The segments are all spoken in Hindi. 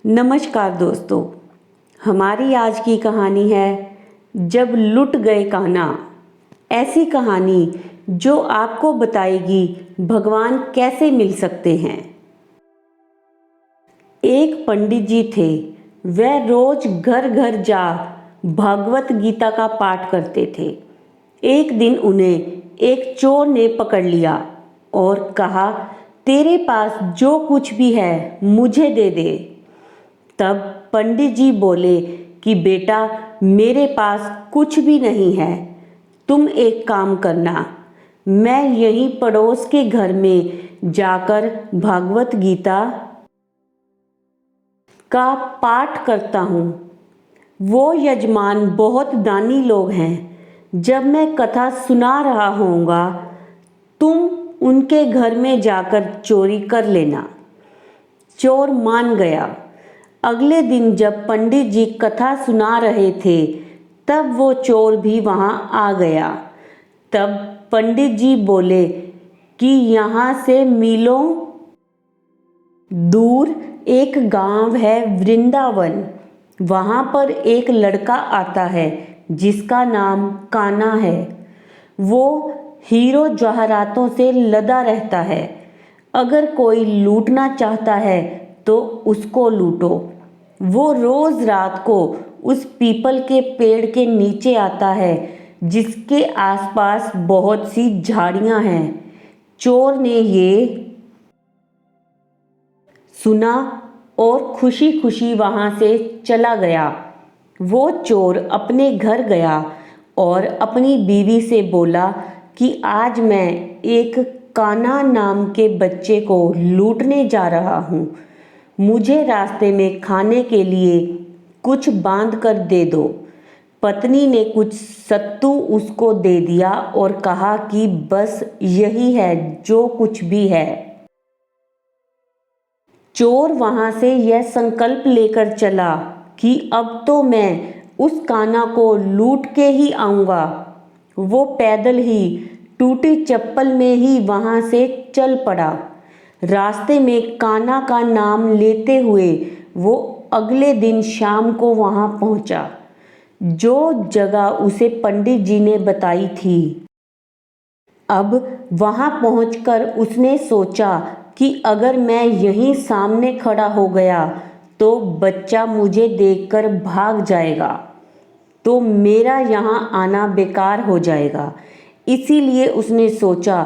नमस्कार दोस्तों, हमारी आज की कहानी है जब लुट गए कान्हा। ऐसी कहानी जो आपको बताएगी भगवान कैसे मिल सकते हैं। एक पंडित जी थे। वह रोज घर घर जा भागवत गीता का पाठ करते थे। एक दिन उन्हें एक चोर ने पकड़ लिया और कहा, तेरे पास जो कुछ भी है मुझे दे दे। तब पंडित जी बोले कि बेटा, मेरे पास कुछ भी नहीं है। तुम एक काम करना, मैं यहीं पड़ोस के घर में जाकर भागवत गीता का पाठ करता हूँ। वो यजमान बहुत दानी लोग हैं। जब मैं कथा सुना रहा होऊंगा, तुम उनके घर में जाकर चोरी कर लेना। चोर मान गया। अगले दिन जब पंडित जी कथा सुना रहे थे, तब वो चोर भी वहां आ गया। तब पंडित जी बोले कि यहाँ से मीलों दूर एक गांव है वृंदावन। वहां पर एक लड़का आता है जिसका नाम कान्हा है। वो हीरो जवाहरातों से लदा रहता है। अगर कोई लूटना चाहता है तो उसको लूटो। वो रोज रात को उस पीपल के पेड़ के नीचे आता है जिसके आसपास बहुत सी झाड़ियां हैं। चोर ने ये सुना और खुशी खुशी वहां से चला गया। वो चोर अपने घर गया और अपनी बीवी से बोला कि आज मैं एक कान्हा नाम के बच्चे को लूटने जा रहा हूँ। मुझे रास्ते में खाने के लिए कुछ बांध कर दे दो। पत्नी ने कुछ सत्तू उसको दे दिया और कहा कि बस यही है जो कुछ भी है। चोर वहां से यह संकल्प लेकर चला कि अब तो मैं उस कान्हा को लूट के ही आऊंगा। वो पैदल ही टूटी चप्पल में ही वहां से चल पड़ा। रास्ते में कान्हा का नाम लेते हुए वो अगले दिन शाम को वहां पहुंचा, जो जगह उसे पंडित जी ने बताई थी। अब वहां पहुंचकर उसने सोचा कि अगर मैं यहीं सामने खड़ा हो गया तो बच्चा मुझे देखकर भाग जाएगा, तो मेरा यहाँ आना बेकार हो जाएगा। इसीलिए उसने सोचा,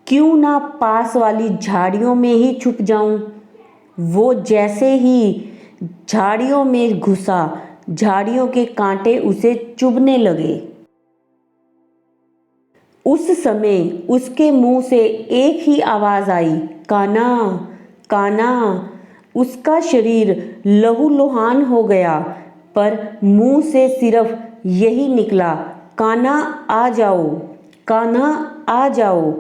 क्यों ना पास वाली झाड़ियों में ही छुप जाऊं। वो जैसे ही झाड़ियों में घुसा, झाड़ियों के कांटे उसे चुभने लगे। उस समय उसके मुंह से एक ही आवाज आई, कान्हा, कान्हा। उसका शरीर लहूलुहान हो गया, पर मुंह से सिर्फ यही निकला, कान्हा आ जाओ, कान्हा आ जाओ।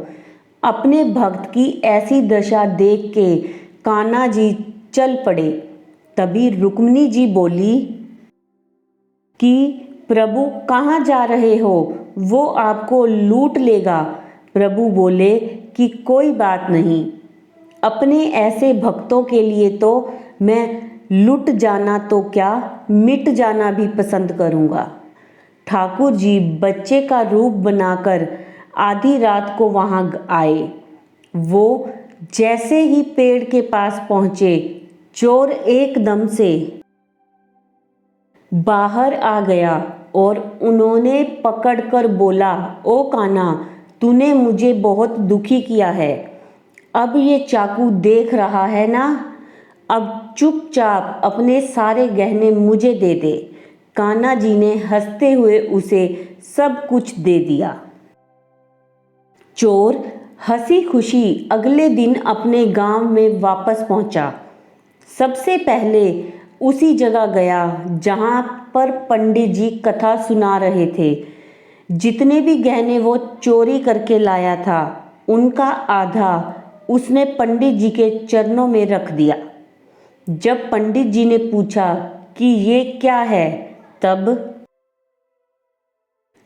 अपने भक्त की ऐसी दशा देख के कान्हा जी चल पड़े। तभी रुक्मिणी जी बोली कि प्रभु कहाँ जा रहे हो, वो आपको लूट लेगा। प्रभु बोले कि कोई बात नहीं, अपने ऐसे भक्तों के लिए तो मैं लुट जाना तो क्या, मिट जाना भी पसंद करूँगा। ठाकुर जी बच्चे का रूप बनाकर आधी रात को वहां आए। वो जैसे ही पेड़ के पास पहुंचे, चोर एकदम से बाहर आ गया और उन्होंने पकड़कर बोला, ओ कान्हा, तूने मुझे बहुत दुखी किया है। अब ये चाकू देख रहा है ना, अब चुपचाप अपने सारे गहने मुझे दे दे। कान्हा जी ने हंसते हुए उसे सब कुछ दे दिया। चोर हंसी खुशी अगले दिन अपने गांव में वापस पहुंचा। सबसे पहले उसी जगह गया जहां पर पंडित जी कथा सुना रहे थे। जितने भी गहने वो चोरी करके लाया था, उनका आधा उसने पंडित जी के चरणों में रख दिया। जब पंडित जी ने पूछा कि ये क्या है, तब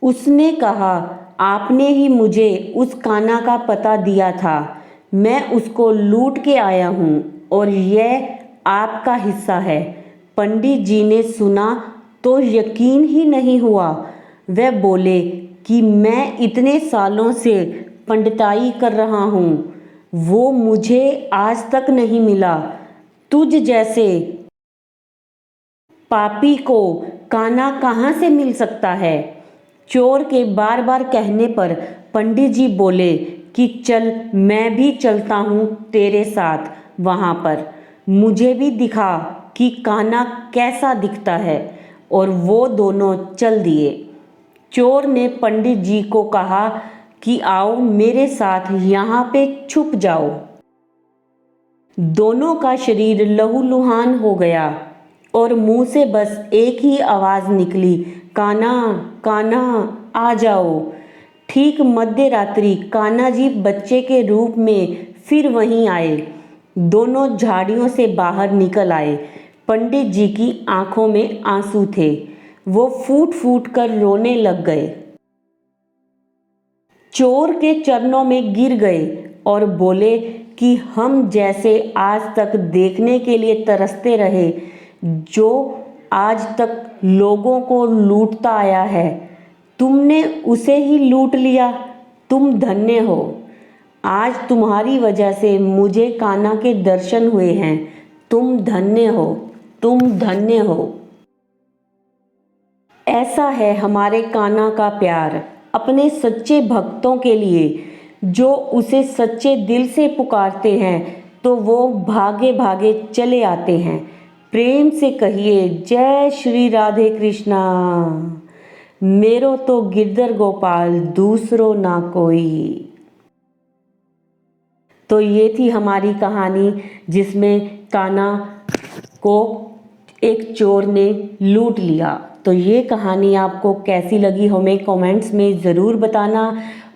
उसने कहा, आपने ही मुझे उस कान्हा का पता दिया था। मैं उसको लूट के आया हूँ और यह आपका हिस्सा है। पंडित जी ने सुना तो यकीन ही नहीं हुआ। वह बोले कि मैं इतने सालों से पंडिताई कर रहा हूँ, वो मुझे आज तक नहीं मिला। तुझ जैसे पापी को काना कहाँ से मिल सकता है। चोर के बार बार कहने पर पंडित जी बोले कि चल मैं भी चलता हूँ तेरे साथ वहाँ पर, मुझे भी दिखा कि काना कैसा दिखता है। और वो दोनों चल दिए। चोर ने पंडित जी को कहा कि आओ मेरे साथ यहाँ पे छुप जाओ। दोनों का शरीर लहूलुहान हो गया और मुंह से बस एक ही आवाज़ निकली, काना काना आ जाओ। ठीक मध्य रात्रि कान्हा जी बच्चे के रूप में फिर वहीं आए। दोनों झाड़ियों से बाहर निकल आए। पंडित जी की आंखों में आंसू थे, वो फूट फूट कर रोने लग गए। चोर के चरणों में गिर गए और बोले कि हम जैसे आज तक देखने के लिए तरसते रहे, जो आज तक लोगों को लूटता आया है, तुमने उसे ही लूट लिया। तुम धन्य हो। आज तुम्हारी वजह से मुझे कान्हा के दर्शन हुए हैं। तुम धन्य हो, तुम धन्य हो। ऐसा है हमारे कान्हा का प्यार अपने सच्चे भक्तों के लिए। जो उसे सच्चे दिल से पुकारते हैं तो वो भागे भागे चले आते हैं। प्रेम से कहिए जय श्री राधे कृष्णा। मेरो तो गिरधर गोपाल दूसरो ना कोई। तो ये थी हमारी कहानी जिसमें कान्हा को एक चोर ने लूट लिया। तो ये कहानी आपको कैसी लगी हमें कमेंट्स में ज़रूर बताना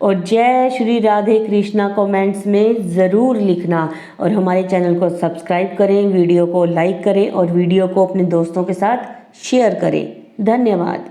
और जय श्री राधे कृष्णा कमेंट्स में ज़रूर लिखना। और हमारे चैनल को सब्सक्राइब करें, वीडियो को लाइक करें और वीडियो को अपने दोस्तों के साथ शेयर करें। धन्यवाद।